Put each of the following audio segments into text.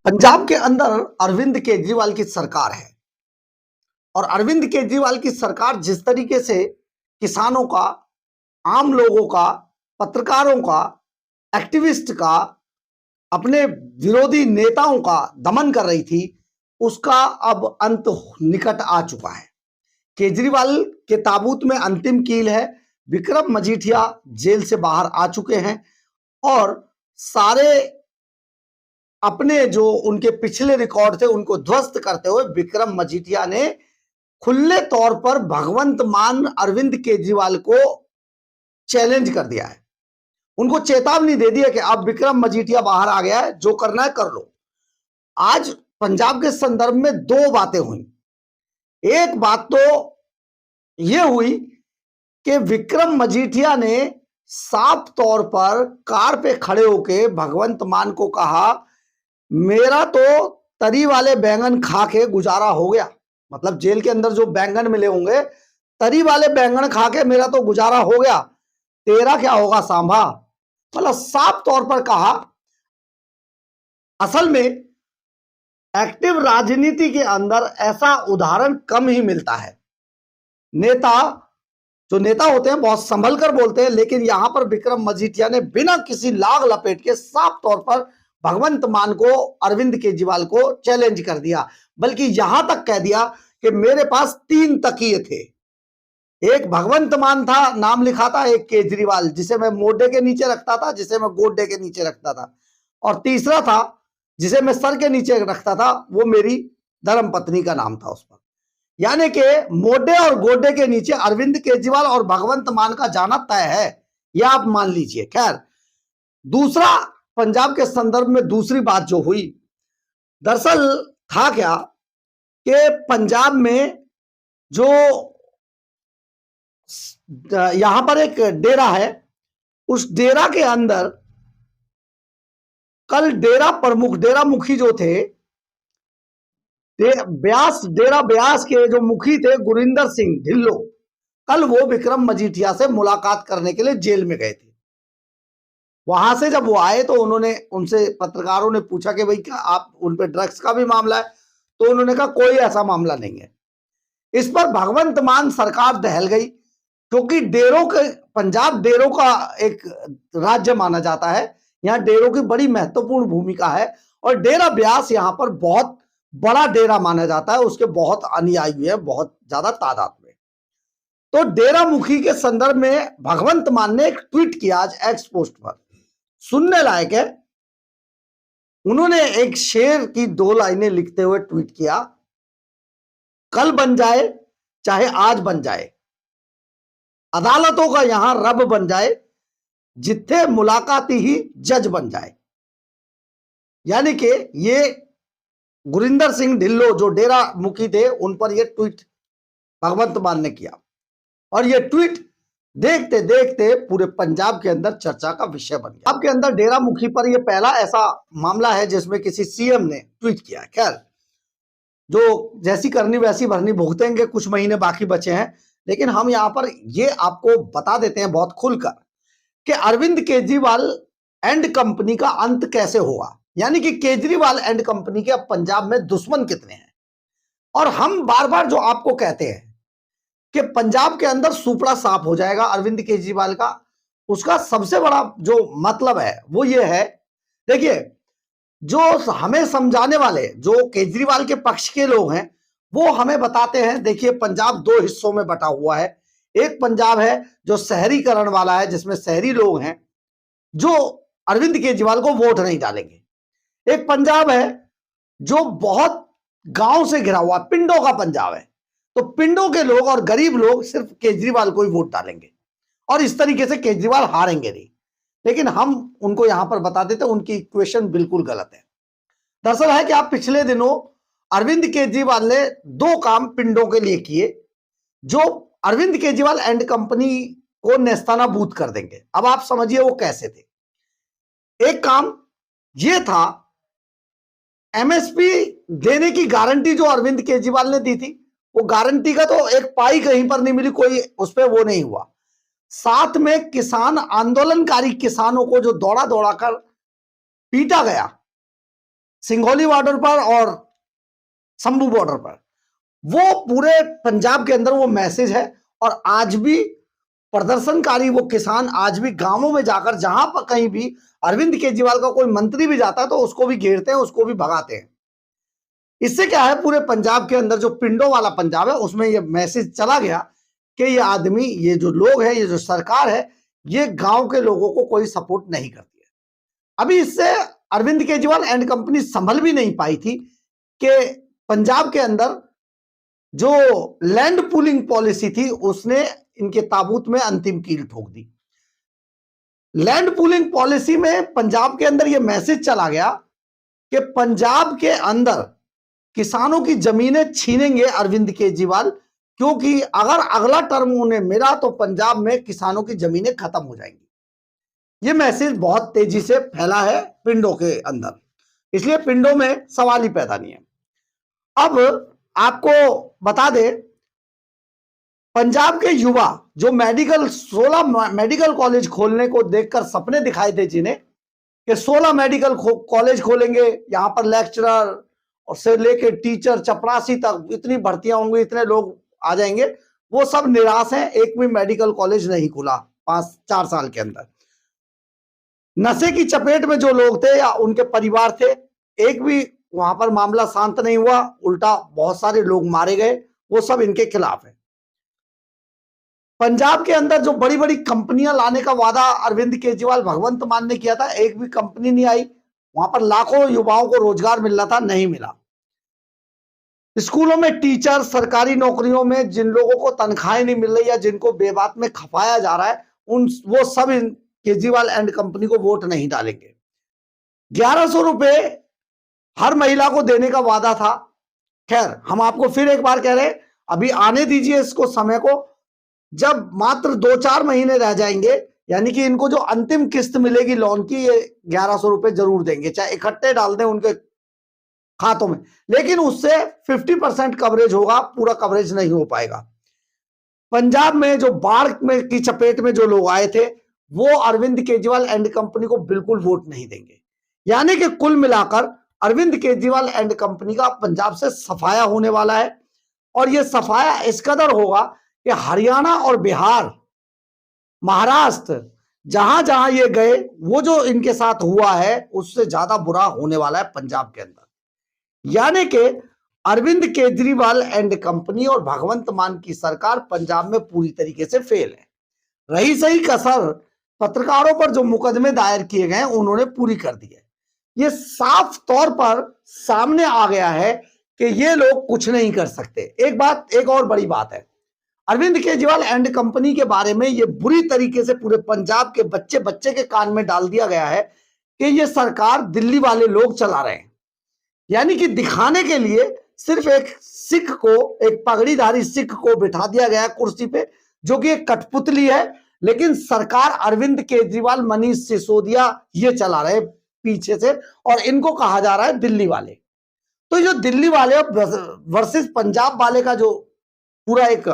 पंजाब के अंदर अरविंद केजरीवाल की सरकार है और अरविंद केजरीवाल की सरकार जिस तरीके से किसानों का, आम लोगों का, पत्रकारों का, एक्टिविस्ट का, अपने विरोधी नेताओं का दमन कर रही थी, उसका अब अंत निकट आ चुका है। केजरीवाल के ताबूत में अंतिम कील है। विक्रम मजीठिया जेल से बाहर आ चुके हैं और सारे अपने जो उनके पिछले रिकॉर्ड थे उनको ध्वस्त करते हुए विक्रम मजीठिया ने खुले तौर पर भगवंत मान अरविंद केजरीवाल को चैलेंज कर दिया है। उनको चेतावनी दे दी है कि अब विक्रम मजीठिया बाहर आ गया है, जो करना है कर लो। आज पंजाब के संदर्भ में दो बातें हुई। एक बात तो यह हुई कि विक्रम मजीठिया ने साफ तौर पर कार पे खड़े होकर भगवंत मान को कहा, मेरा तो तरी वाले बैंगन खा के गुजारा हो गया। मतलब जेल के अंदर जो बैंगन मिले होंगे, तरी वाले बैंगन खा के मेरा तो गुजारा हो गया, तेरा क्या होगा सांभा। मतलब साफ तौर पर कहा। असल में एक्टिव राजनीति के अंदर ऐसा उदाहरण कम ही मिलता है। जो नेता होते हैं बहुत संभल कर बोलते हैं, लेकिन यहां पर विक्रम मजीठिया ने बिना किसी लाग लपेट के साफ तौर पर भगवंत मान को, अरविंद केजरीवाल को चैलेंज कर दिया। बल्कि यहां तक कह दिया कि मेरे पास 3 तकिए थे। एक भगवंत मान था, नाम लिखा था, एक केजरीवाल जिसे मैं मोढे के नीचे रखता था, जिसे मैं गोड्डे के नीचे रखता था, और तीसरा था जिसे मैं सर के नीचे रखता था, वो मेरी धर्म पत्नी का नाम था उस पर। यानी कि मोढे और गोड्डे के नीचे अरविंद केजरीवाल और भगवंत मान का जाना तय है, यह आप मान लीजिए। खैर, दूसरा पंजाब के संदर्भ में दूसरी बात जो हुई, दरअसल था क्या कि पंजाब में जो यहां पर एक डेरा है, उस डेरा के अंदर कल डेरा मुखी जो थे, डेरा ब्यास के जो मुखी थे गुरिंदर सिंह ढिल्लो, कल वो विक्रम मजीठिया से मुलाकात करने के लिए जेल में गए थे। वहां से जब वो आए तो उनसे पत्रकारों ने पूछा कि भाई क्या आप उन पे ड्रग्स का भी मामला है? तो उन्होंने कहा कोई ऐसा मामला नहीं है। इस पर भगवंत मान सरकार दहल गई, क्योंकि पंजाब डेरों का एक राज्य माना जाता है। यहाँ डेरों की बड़ी महत्वपूर्ण भूमिका है और डेरा ब्यास यहाँ पर बहुत बड़ा डेरा माना जाता है, उसके बहुत अनुयायी है, बहुत ज्यादा तादाद में। तो डेरा मुखी के संदर्भ में भगवंत मान ने एक ट्वीट किया आज एक्स पोस्ट पर, सुनने लायक है। उन्होंने एक शेर की 2 लाइनें लिखते हुए ट्वीट किया, कल बन जाए चाहे आज बन जाए, अदालतों का यहां रब बन जाए, जिथे मुलाकाती ही जज बन जाए। यानी कि ये गुरिंदर सिंह ढिल्लो जो डेरा मुखी थे, उन पर यह ट्वीट भगवंत मान ने किया और यह ट्वीट देखते देखते पूरे पंजाब के अंदर चर्चा का विषय बन गया। आपके अंदर डेरा मुखी पर यह पहला ऐसा मामला है जिसमें किसी सीएम ने ट्वीट किया। खैर, जो जैसी करनी वैसी भरनी भुगतेंगे, कुछ महीने बाकी बचे हैं। लेकिन हम यहां पर ये आपको बता देते हैं बहुत खुलकर कि अरविंद केजरीवाल एंड कंपनी का अंत कैसे होगा। यानी कि केजरीवाल एंड कंपनी के अब पंजाब में दुश्मन कितने हैं। और हम बार बार जो आपको कहते हैं कि पंजाब के अंदर सुपड़ा साफ हो जाएगा अरविंद केजरीवाल का, उसका सबसे बड़ा जो मतलब है वो ये है, देखिए, जो हमें समझाने वाले जो केजरीवाल के पक्ष के लोग हैं वो हमें बताते हैं, देखिए पंजाब 2 हिस्सों में बटा हुआ है। एक पंजाब है जो शहरीकरण वाला है, जिसमें शहरी लोग हैं जो अरविंद केजरीवाल को वोट नहीं डालेंगे। एक पंजाब है जो बहुत गांव से घिरा हुआ पिंडों का पंजाब है, तो पिंडों के लोग और गरीब लोग सिर्फ केजरीवाल को ही वोट डालेंगे और इस तरीके से केजरीवाल हारेंगे नहीं। लेकिन हम उनको यहां पर बता देते हैं उनकी इक्वेशन बिल्कुल गलत है। दरअसल है कि आप पिछले दिनों अरविंद केजरीवाल ने 2 काम पिंडों के लिए किए जो अरविंद केजरीवाल एंड कंपनी को नेस्तानाबूद कर देंगे। अब आप समझिए वो कैसे थे। एक काम ये था, एमएसपी देने की गारंटी जो अरविंद केजरीवाल ने दी थी, वो गारंटी का तो एक पाई कहीं पर नहीं मिली, कोई उस पर वो नहीं हुआ। साथ में किसान आंदोलनकारी किसानों को जो दौड़ा दौड़ा कर पीटा गया, सिंगोली बॉर्डर पर और शंभू बॉर्डर पर, वो पूरे पंजाब के अंदर वो मैसेज है। और आज भी प्रदर्शनकारी वो किसान आज भी गांवों में जाकर, जहां पर कहीं भी अरविंद केजरीवाल का कोई मंत्री भी जाता है तो उसको भी घेरते हैं, उसको भी भगाते हैं। इससे क्या है, पूरे पंजाब के अंदर जो पिंडों वाला पंजाब है उसमें ये मैसेज चला गया कि ये आदमी, ये जो लोग हैं, ये जो सरकार है, ये गांव के लोगों को कोई सपोर्ट नहीं करती है। अभी इससे अरविंद केजरीवाल एंड कंपनी संभल भी नहीं पाई थी कि पंजाब के अंदर जो लैंड पूलिंग पॉलिसी थी उसने इनके ताबूत में अंतिम कील ठोक दी। लैंड पूलिंग पॉलिसी में पंजाब के अंदर यह मैसेज चला गया कि पंजाब के अंदर किसानों की जमीनें छीनेंगे अरविंद केजरीवाल, क्योंकि अगर अगला टर्म उन्हें मिला तो पंजाब में किसानों की जमीनें खत्म हो जाएंगी। यह मैसेज बहुत तेजी से फैला है पिंडों के अंदर, इसलिए पिंडों में सवाल ही पैदा नहीं है। अब आपको बता दें, पंजाब के युवा जो 16 मेडिकल कॉलेज खोलने को देखकर सपने दिखाए थे जिन्हें, कि 16 मेडिकल कॉलेज खोलेंगे, यहां पर लेक्चरर और से लेके टीचर चपरासी तक इतनी भर्तियां होंगी, इतने लोग आ जाएंगे, वो सब निराश हैं। एक भी मेडिकल कॉलेज नहीं खुला 5-4 साल के अंदर। नशे की चपेट में जो लोग थे या उनके परिवार थे, एक भी वहां पर मामला शांत नहीं हुआ, उल्टा बहुत सारे लोग मारे गए। वो सब इनके खिलाफ है। पंजाब के अंदर जो बड़ी बड़ी कंपनियां लाने का वादा अरविंद केजरीवाल भगवंत मान ने किया था, एक भी कंपनी नहीं आई। वहां पर लाखों युवाओं को रोजगार मिल रहा था, नहीं मिला। स्कूलों में टीचर, सरकारी नौकरियों में जिन लोगों को तनख्वाहें नहीं मिल रही या जिनको बेबात में खपाया जा रहा है, वो सब केजरीवाल एंड कंपनी को वोट नहीं डालेंगे। 1100 रुपए हर महिला को देने का वादा था। खैर, हम आपको फिर एक बार कह रहे हैं, अभी आने दीजिए इसको समय को। जब मात्र 2-4 महीने रह जाएंगे, यानी कि इनको जो अंतिम किस्त मिलेगी लोन की, ये 1100 रुपए जरूर देंगे, चाहे इकट्ठे डाल दें उनके खातों में, लेकिन उससे 50% कवरेज होगा, पूरा कवरेज नहीं हो पाएगा। पंजाब में जो बाढ़ में की चपेट में जो लोग आए थे, वो अरविंद केजरीवाल एंड कंपनी को बिल्कुल वोट नहीं देंगे। यानी कि कुल मिलाकर अरविंद केजरीवाल एंड कंपनी का पंजाब से सफाया होने वाला है। और यह सफाया इस कदर होगा कि हरियाणा और बिहार, महाराष्ट्र, जहां जहां ये गए, वो जो इनके साथ हुआ है उससे ज्यादा बुरा होने वाला है पंजाब के अंदर। यानी कि अरविंद केजरीवाल एंड कंपनी और भगवंत मान की सरकार पंजाब में पूरी तरीके से फेल है। रही सही कसर पत्रकारों पर जो मुकदमे दायर किए गए उन्होंने पूरी कर दी है। ये साफ तौर पर सामने आ गया है कि ये लोग कुछ नहीं कर सकते। एक और बड़ी बात है, अरविंद केजरीवाल एंड कंपनी के बारे में ये बुरी तरीके से पूरे पंजाब के बच्चे बच्चे के कान में डाल दिया गया है कि ये सरकार दिल्ली वाले लोग चला रहे हैं। यानी कि दिखाने के लिए सिर्फ एक सिख को, एक पगड़ीधारी सिख को बिठा दिया गया कुर्सी पे, जो कि एक कठपुतली है, लेकिन सरकार अरविंद केजरीवाल, मनीष सिसोदिया ये चला रहे पीछे से, और इनको कहा जा रहा है दिल्ली वाले। तो जो दिल्ली वाले वर्सेस पंजाब वाले का जो पूरा एक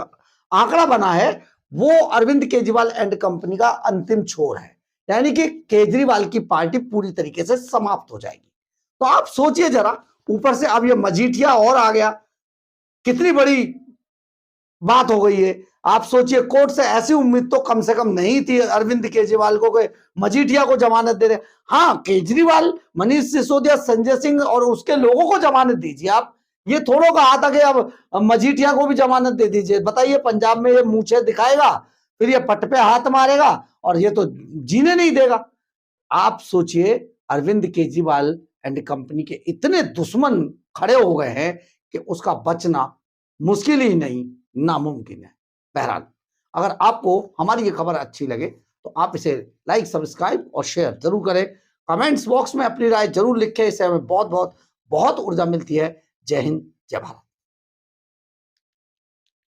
आंकड़ा बना है, वो अरविंद केजरीवाल एंड कंपनी का अंतिम छोर है। यानी कि केजरीवाल की पार्टी पूरी तरीके से समाप्त हो जाएगी। तो आप सोचिए जरा, ऊपर से अब ये मजीठिया और आ गया, कितनी बड़ी बात हो गई है। आप सोचिए, कोर्ट से ऐसी उम्मीद तो कम से कम नहीं थी अरविंद केजरीवाल को कि मजीठिया को जमानत दे दे। हाँ, केजरीवाल, मनीष सिसोदिया, संजय सिंह और उसके लोगों को जमानत दीजिए। आप ये थोड़ा कहा था कि अब मजीठिया को भी जमानत दे दीजिए। बताइए, पंजाब में ये मूछे दिखाएगा, फिर ये पट पे हाथ मारेगा और ये तो जीने नहीं देगा। आप सोचिए, अरविंद केजरीवाल एंड कंपनी के इतने दुश्मन खड़े हो गए हैं कि उसका बचना मुश्किल ही नहीं, नामुमकिन है। बहरहाल, अगर आपको हमारी ये खबर अच्छी लगे तो आप इसे लाइक, सब्सक्राइब और शेयर जरूर करें। कमेंट्स बॉक्स में अपनी राय जरूर लिखें, इससे हमें बहुत बहुत बहुत ऊर्जा मिलती है। जय हिंद, जय भारत।